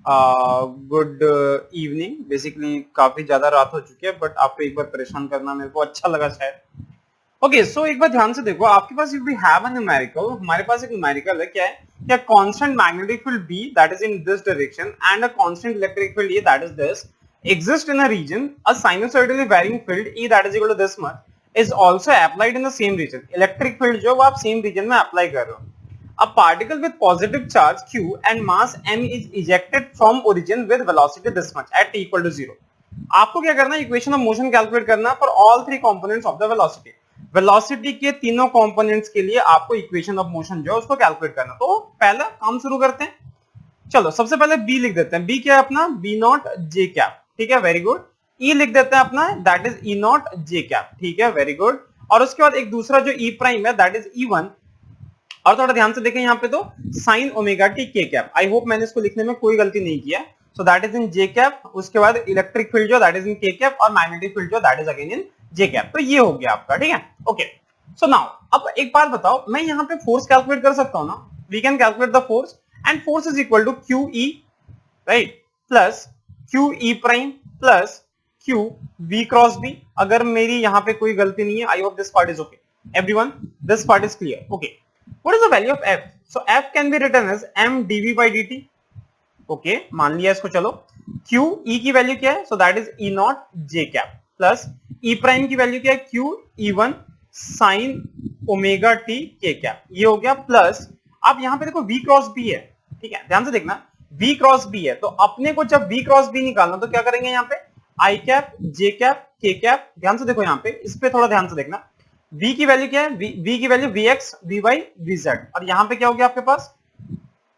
Good evening. Basically काफी ज्यादा रात हो चुकी है, बट आपको एक बार परेशान करना मेरे को अच्छा लगा शायद। ओके, सो एक बार ध्यान से देखो, आपके पास वी हैव एन न्यूमेरिकल, हमारे पास एक न्यूमेरिकल है। क्या है? क्या constant magnetic field B that is in this direction and a constant electric field A that is this exist in a region, a sinusoidally varying field E that is equal to this much is also applied in the same region। Electric field जो वो आप same reason में apply कर रहे हो। A particle with positive charge q and mass m is ejected from origin with velocity this much at t equal to 0। आपको क्या करना है? इक्वेशन ऑफ मोशन कैलकुलेट करना है for all three components of the velocity. Velocity के तीनों components के लिए आपको इक्वेशन ऑफ मोशन जो है उसको कैलकुलेट करना। तो पहला काम शुरू करते हैं। चलो सबसे पहले बी लिख देते हैं। बी क्या है अपना? B naught J cap. ठीक है, वेरी गुड। ई लिख देते हैं अपना, that is E naught J cap. ठीक है, वेरी गुड। और उसके बाद एक दूसरा जो ई प्राइम है दैट इज ई वन। और थोड़ा ध्यान से देखें यहाँ पे तो sign omega T K cap. I hope मैंने इसको लिखने में कोई गलती नहीं किया। सो that is in J cap. उसके बाद इलेक्ट्रिक फील्ड जो दैट इज इन के कैप और मैग्नेटिक फील्ड जो that is again in J cap. तो ये हो गया आपका। ठीक है, ओके। सो नाउ अब एक बात बताओ, मैं यहाँ पे फोर्स कैलकुलेट कर सकता हूँ ना? We can calculate the force and force is equal to Q E, right, plus Q E prime plus Q V cross B. अगर मेरी यहाँ पे कोई गलती नहीं है, I hope this part is okay everyone, this part is clear. Okay, what is the value of F? So F can be written as M D V by D T. Okay, मान लिया इसको। चलो क्यू ई की value क्या है? So that is E naught J cap plus E prime की value क्या है? Q E one sine omega T K cap. ये हो गया प्लस, आप यहां पे देखो v क्रॉस b है। ठीक है, ध्यान से देखना, v क्रॉस b है। तो अपने को जब v क्रॉस b निकालना तो क्या करेंगे? यहाँ पे i cap j cap k cap. ध्यान से देखो यहाँ पे, इस पे थोड़ा ध्यान से देखना। v की वैल्यू क्या है? v की वैल्यू vx vy vz। और यहाँ पे क्या हो गया आपके पास?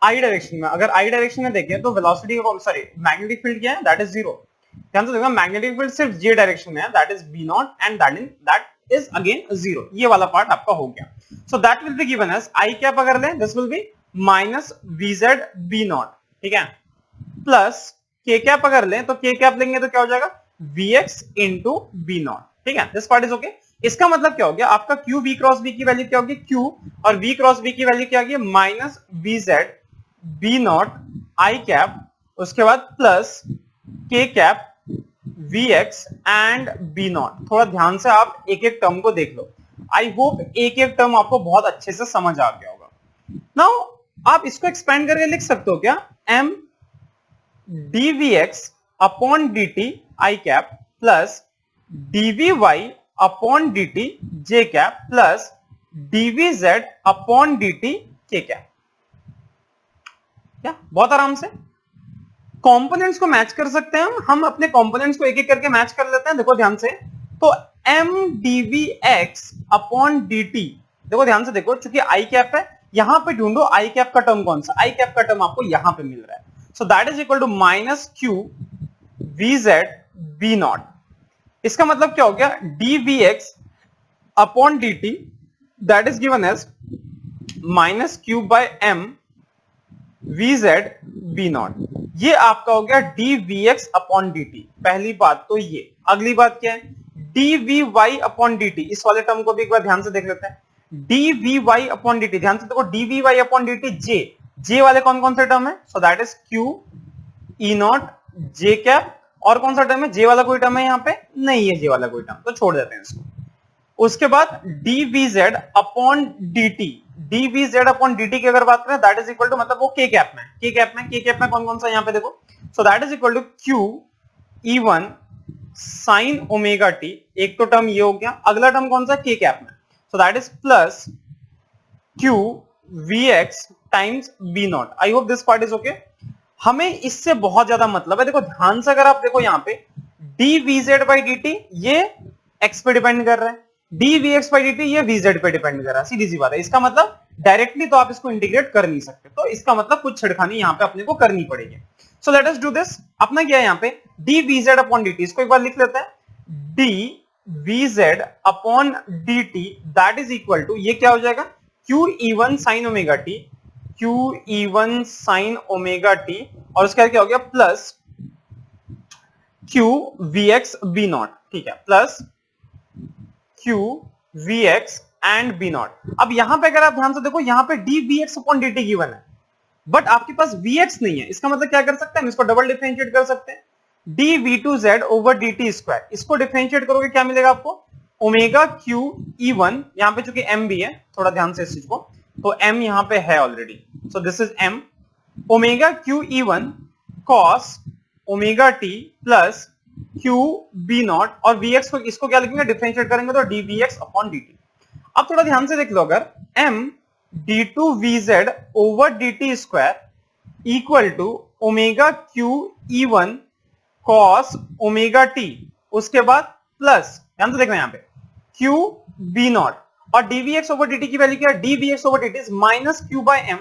i डायरेक्शन में। अगर i डायरेक्शन में देखें तो वेलोसिटी सॉरी मैग्नेटिक फील्ड क्या है? That is zero. ध्यान से देखो, मैग्नेटिक फील्ड सिर्फ j डायरेक्शन में है, that is b naught and that is again zero. ये वाला पार्ट आपका हो गया। So that will be given as I cap. अगर लें this will be minus V Z B naught. ठीक है, प्लस के कैप अगर लें तो के कैप लेंगे तो क्या हो जाएगा? V X into B naught. ठीक है, दिस पार्ट इज ओके। इसका मतलब क्या हो गया? आपका क्यू वी क्रॉस बी की वैल्यू क्या होगी? क्यू और वी क्रॉस बी की वैल्यू क्या होगी? Minus V Z B naught I cap, उसके बाद plus K cap V X and B naught. थोड़ा ध्यान से आप एक एक टर्म को देख लो। आई होप एक एक टर्म आपको बहुत अच्छे से समझ आ गया होगा। नाउ आप इसको एक्सपेंड करके लिख सकते हो क्या? M D X upon D T I cap plus D V Y upon D T J cap plus D V Z upon D T K cap. क्या बहुत आराम से कंपोनेंट्स को मैच कर सकते हैं हम अपने कंपोनेंट्स को एक एक करके मैच कर लेते हैं। देखो ध्यान से, तो M D V X upon D T. देखो ध्यान से देखो, चूंकि आई कैप है, यहां पे ढूंढो आई कैप का टर्म कौन सा? आई कैप का टर्म आपको यहां पे मिल रहा है। So that is equal to minus Q V Z B naught. इसका मतलब क्या हो गया? D V X upon D T that is given as minus Q by M V Z B naught. ये आपका हो गया D V X upon D T. पहली बात तो ये। अगली बात क्या है? D V Y upon D T. इस वाले टर्म को भी एक बार ध्यान से देख लेते हैं। D V Y upon D T, ध्यान से देखो, D V Y upon D T J. J वाले कौन कौन से टर्म है? So that is Q E naught J cap. और कौन सा टर्म है? जे वाला कोई टर्म है यहाँ पे? नहीं है जे वाला कोई टर्म, तो छोड़ देते हैं इसको। उसके बाद D V Z upon D T. D V Z upon D T की अगर बात करें दैट इज इक्वल टू, मतलब वो के कैप में, के कैप में कौन कौन सा यहाँ पे देखो। So that is equal to Q E one sine omega T. एक तो टर्म ये हो गया। अगला टर्म कौन सा? के कैप में। So that is plus Q V X times B naught. I hope this part is okay. हमें इससे बहुत ज्यादा मतलब है। देखो ध्यान से, अगर आप देखो यहाँ पे D V Z by D T ये एक्स पे डिपेंड कर रहा है, D V X by D T ये वी जेड पे डिपेंड कर रहा है। सीधी सी बात है। इसका मतलब डायरेक्टली तो आप इसको इंटीग्रेट कर नहीं सकते, तो इसका मतलब कुछ छिड़खानी यहाँ पे अपने को करनी पड़ेगी। So let us do this. अपना क्या है यहाँ पे? D V Z upon D T. इसको एक बार लिख लेते हैं। D V Z upon D T that is equal to, ये क्या हो जाएगा? Q E one sine omega T, Q E one sine omega T, और उसका क्या हो गया? Plus Q V X B naught. ठीक है, plus Q V X and B naught. अब यहां पे अगर आप ध्यान से देखो, यहां पे D V X upon D T given है, बट आपके पास Vx नहीं है, इसका मतलब क्या कर सकते हैं हम इसको डबल डिफरेंशिएट कर सकते हैं, dv2z ओवर dt स्क्वायर, इसको डिफरेंशिएट करोगे क्या मिलेगा आपको, ओमेगा क्यू E1, यहां पे चूंकि m भी है, थोड़ा ध्यान से इस चीज को, तो m यहां पे है already, so this is m, omega Q E1 cos omega t plus Q B naught, और Vx को इसको क्या लिखेंगे, डिफरेंशिएट करेंगे तो dvx अपॉन dt। अब थोड़ा ध्यान से देख लो, अगर m d2vz over dt square equal to omega Q E1 cos omega t, उसके बाद प्लस, ध्यान से देखना यहां पे क्यू बी नॉट, और dvx ओवर dt की वैल्यू क्या है, dvx over dt is minus Q by M,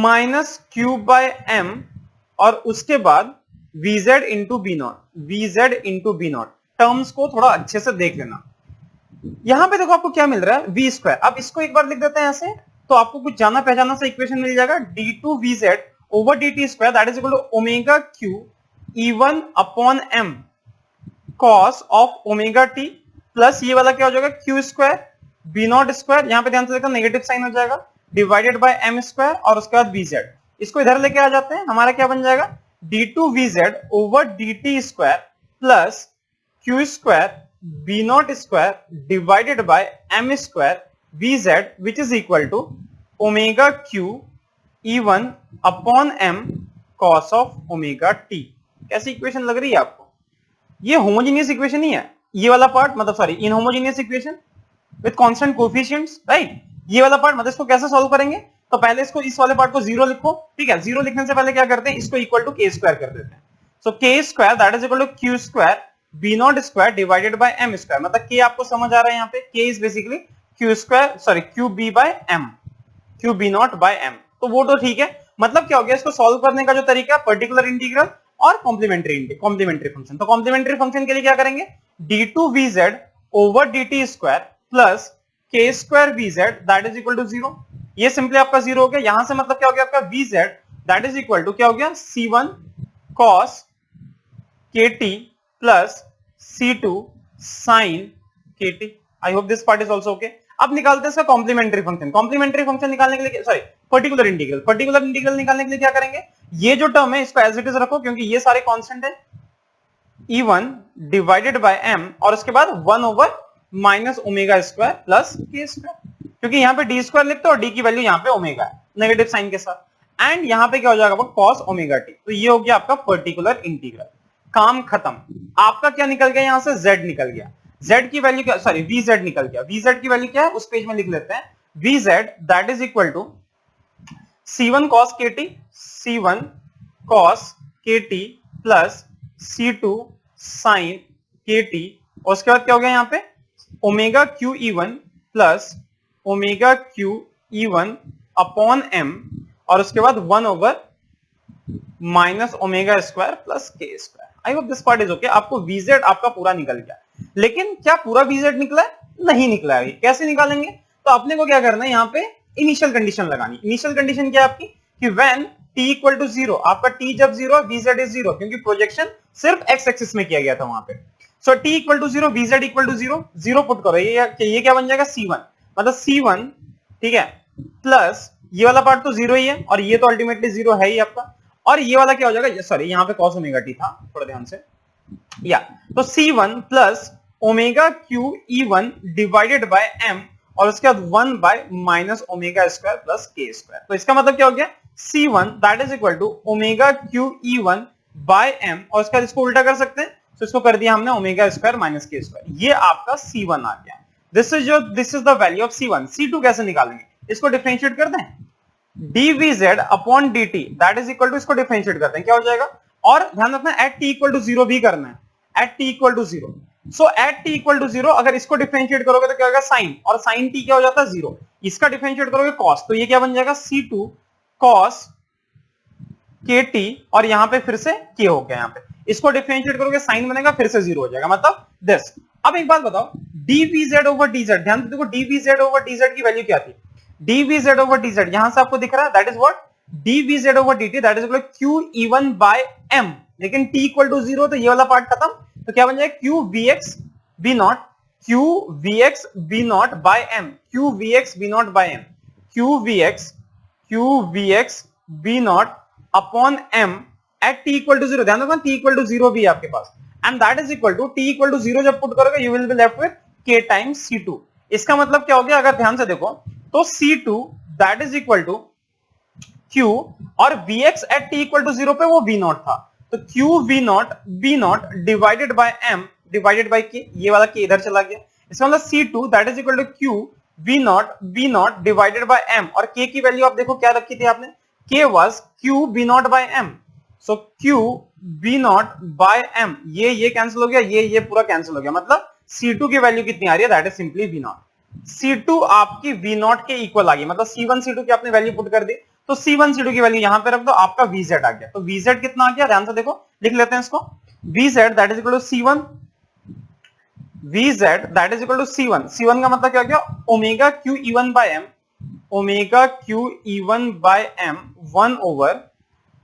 minus Q by M, और उसके बाद vz into B naught, vz into B naught. Terms को थोड़ा अच्छे से देख लेना, यहां पे देखो आपको क्या मिल रहा है, वी स्क्वायर। अब इसको एक बार लिख देते हैं ऐसे, तो आपको कुछ जाना पहचाना सा इक्वेशन मिल जाएगा, d2vz over dt square that is equal to omega Q E1 upon m cos of omega t, plus ये वाला क्या हो जाएगा Q square B naught square, यहां पे ध्यान से देखो नेगेटिव साइन हो जाएगा, डिवाइडेड बाय m स्क्वायर, और उसके बाद vz, इसको इधर लेके आ जाते हैं, हमारा क्या बन जाएगा d2vz over dt square plus Q square B naught square divided by m square vz which is equal to omega Q E1 upon m cos of omega t। कैसी इक्वेशन लग रही है आपको, ये होमोजेनियस इक्वेशन ही है, ये वाला part, मतलब sorry inhomogeneous equation with constant coefficients, right. ये वाला पार्ट मतलब इसको कैसे सॉल्व करेंगे, तो पहले इसको, इस वाले पार्ट को जीरो लिखो, ठीक है, जीरो लिखने से पहले क्या करते हैं, इसको इक्वल टू के स्क्वायर कर देते हैं, so K square that is equal to Q square B naught square divided by M square, मतलब के आपको समझ आ रहा है यहाँ पे, K is basically Q square, sorry Q B by M, Q B naught by M, तो वो तो ठीक है। मतलब क्या हो गया, इसको सॉल्व करने का जो तरीका है, पर्टिकुलर इंटीग्रल और कॉम्प्लीमेंट्री फंक्शन। तो कॉम्प्लीमेंट्री फंक्शन के लिए क्या करेंगे, d2vz over dt square plus K square vz that is equal to zero, ये सिंपली आपका जीरो हो गया, यहां से मतलब क्या हो गया आपका vz that is equal to क्या हो गया c1 cos kt plus c2 sin kt। I hope this part is also okay. अब निकालते हैं इसका कॉम्प्लीमेंट्री फंक्शन। कॉम्प्लीमेंट्री फंक्शन निकालने के लिए, सॉरी पर्टिकुलर इंटीग्रल निकालने के लिए क्या करेंगे, ये जो टर्म है इसको एज इट इज रखो, क्योंकि ये सारे कांस्टेंट है, E1 डिवाइडेड बाय m, और उसके बाद 1 over minus omega square plus K square, क्योंकि यहाँ पे डी स्क्वायर लिखते हो और डी की वैल्यू यहाँ पे ओमेगा है नेगेटिव साइन के साथ, एंड यहाँ पे क्या हो जाएगा cos ओमेगा t। तो ये हो गया आपका पर्टिकुलर इंटीग्रल, काम खत्म। आपका क्या निकल गया, यहां से z निकल गया, z की वैल्यू क्या, सॉरी vz निकल गया, vz की वैल्यू क्या है उस पेज में लिख लेते हैं, vz that is equal to c1 cos kt, c1 cos kt plus c2 sin kt, और उसके बाद क्या हो गया यहाँ पे omega Q E1 plus omega Q E1 upon m, और उसके बाद 1 over minus omega square plus K square. I hope this part is okay. आपको vz आपका पूरा निकल गया, लेकिन क्या पूरा vz निकला है, नहीं निकला है। कैसे निकालेंगे, तो आपने को क्या करना है, यहाँ पे इनिशियल कंडीशन लगानी। इनिशियल कंडीशन क्या है आपकी, कि when t equal to zero, आपका t जब जीरो vz इज जीरो, क्योंकि प्रोजेक्शन सिर्फ x एक्सिस में किया गया था वहां पे, so t equal to zero vz equal to zero, zero put करो, ये क्या बन जाएगा c1, मतलब c1, ठीक है, प्लस ये वाला पार्ट तो जीरो ही है, और ये तो अल्टीमेटली जीरो है ही आपका, और ये वाला क्या हो जाएगा, सॉरी यहाँ पे cos ओमेगा t था, थोड़ा ध्यान से, या तो c1 plus omega Q E1 divided by m, और उसके बाद 1 by minus omega square plus K square. तो इसका मतलब क्या हो गया, c1 that is equal to omega Q E1 by m, और उसके बाद इसको उल्टा कर सकते हैं, तो इसको कर दिया हमने omega square minus K square, ये आपका c1 आ गया। This is the value of c1। c2 कैसे निकालेंगे, इसको डिफरेंशिएट कर दें, dvz upon dt that is equal to, इसको डिफरेंशिएट करते हैं, क्या हो जाएगा, और ध्यान रखना at t equal to zero भी करना है, at t equal to zero, so at t equal to zero अगर इसको डिफरेंशिएट करोगे तो क्या होगा साइन, और साइन t क्या हो जाता है जीरो, इसका डिफरेंशिएट करोगे cos, तो ये क्या बन जाएगा c2 cos kt, और यहां पे फिर से k हो गया, यहां पे इसको डिफरेंशिएट करोगे साइन बनेगा, फिर से जीरो हो जाएगा, मतलब दिस। अब एक बात बताओ, dvz ओवर dz, ध्यान से देखो dvz ओवर dz की वैल्यू क्या थी, dvz ओवर dz यहां से आपको दिख रहा है, that is what dvz over dt that is equal q E1 by m, लेकिन t इक्वल टू जीरो, तो ये वाला पार्ट खत्म, तो क्या बन जाएगा q vx b naught, q vx b naught by m, q vx b naught by m, q vx Q V X B naught upon M at T equal to zero. ध्यान रखना T equal to zero भी है आपके पास, and that is equal to T equal to zero जब put करोगे you will be left with K times C2। इसका मतलब क्या हो गया, अगर ध्यान से देखो तो C2 that is equal to Q और Vx at t equal to zero पे वो V नॉट था, तो Q V naught B naught divided by M divided by K, ये वाला K इधर चला गया। इसका मतलब C2 that is equal to Q V naught B naught divided by M, और K की वैल्यू आप देखो क्या रखी थी आपने, K was Q V naught by M, so Q V naught by M, ये कैंसिल हो गया, ये पूरा कैंसिल हो गया, मतलब C2 की वैल्यू कितनी आ रही है, that is simply V not. C2 आपकी V नॉट के इक्वल आ गई, मतलब C1 C2 की आपने वैल्यू पुट कर दी, तो C1 C2 की वैल्यू यहां पे रख दो, आपका VZ आ गया। तो VZ कितना आ गया, ध्यान से देखो, लिख लेते हैं इसको, VZ that is equal to C1, VZ that is equal to C1, C1 का मतलब क्या हो गया, omega Q E1 by M, omega Q E1 by M 1 over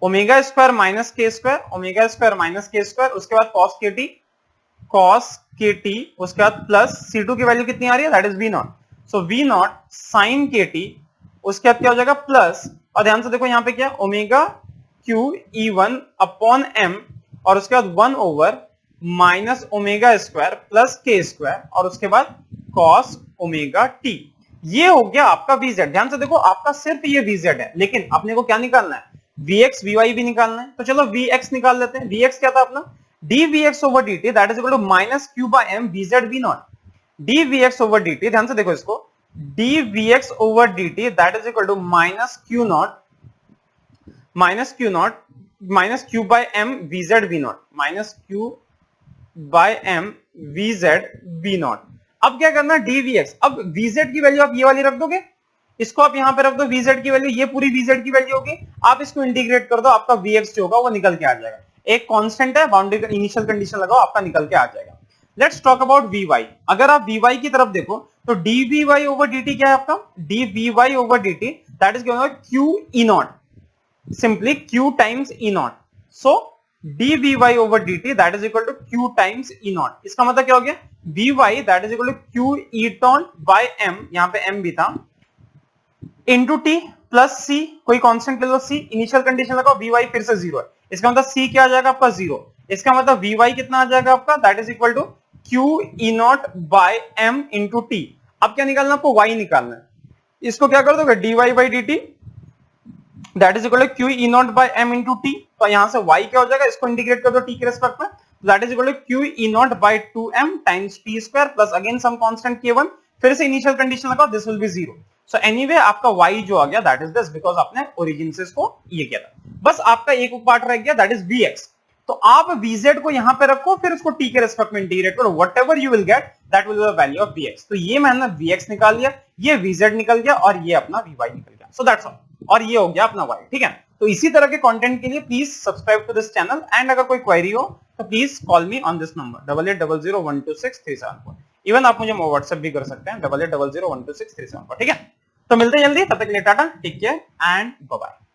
omega square minus K square, omega square minus K square, उसके बाद cos kt, उसके बाद plus C2 की वैल्यू कितनी आ रही है, that is V not, so V not sin kt, उसके बाद क्या हो जाएगा प्लस, और ध्यान से देखो यहाँ पे क्या, omega Q E1 upon M, और उसके बाद 1 over minus omega square plus K square, और उसके बाद cos ओमेगा t, ये हो गया आपका VZ। ध्यान से देखो आपका सिर्फ ये VZ है, लेकिन अपने को क्या निकालना है, Vx Vy भी निकालना है, तो चलो Vx निकाल लेते हैं। Vx क्या था अपना, dVx over dt that is equal to minus Q by M VZ V naught, dVx over dt, ध्यान से देखो इसको, dVx over dt that is equal to minus Q naught minus Q by M VZ V naught, minus Q by M VZ V naught. अब क्या करना, dVx, अब VZ की value आप ये वाली रख दोगे, इसको आप यहां पे रख दो, VZ की वैल्यू, ये पूरी VZ की वैल्यू होगी, आप इसको इंटीग्रेट कर दो, आपका Vx जो होगा वो निकल के आ जाएगा, एक कांस्टेंट है, बाउंड्री का इनिशियल कंडीशन लगाओ, आपका निकल के आ जाएगा। लेट्स टॉक अबाउट Vy, अगर आप Vy की तरफ देखो तो dVy ओवर dt क्या है आपका, dVy over dt that is क्या होगा, Q E naught, simply Q times E naught, so dVy over dt that is equal to Q times E naught. इसका मतलब क्या हो गया, Vy that is equal to Q E टॉन by M, यहां पे M भी था, इंटू टी प्लस सी, कोई कांस्टेंट ले लो C, इनिशियल कंडीशन लगाओ, Vy फिर से जीरो है, इसका मतलब C क्या आ जाएगा आपका जीरो, इसका मतलब Vy कितना आ जाएगा आपका, that is equal to Q E naught by M into T. अब क्या निकालना आपको, Y निकालना है, इसको क्या कर दोगे, dy by dt that is equal to Q E naught by M into T, तो यहां से Y क्या हो जाएगा, इसको इंटीग्रेट कर दो t के रेस्पेक्ट में, that is equal to Q E naught by 2M times t square plus again some constant K1, फिर से इनिशियल कंडीशन लगाओ, this will be zero. So anyway आपका y जो आ गया दैट इज दिस, बिकॉज आपने origin से इसको ये किया था। बस आपका एक पार्ट रह गया, दैट इज Vx, तो आप Vz को यहां पे रखो, फिर उसको t के रेस्पेक्ट में इंटीग्रेट करो, whatever you will get that will be the value of Vx। तो ये मैंने Vx निकाल लिया, ये Vz निकल गया, और ये अपना Vy निकल गया, सो दैट्स ऑल, और ये हो गया अपना y, ठीक है। तो इसी तरह के कंटेंट के लिए please subscribe to this channel, and अगर कोई क्वेरी हो तो please call me on this number 8800126374। Even आप मुझे व्हाट्सएप भी कर सकते हैं 8800126374, ठीक है। तो मिलते हैं जल्दी, तब तक के लिए tata, take care and bye bye.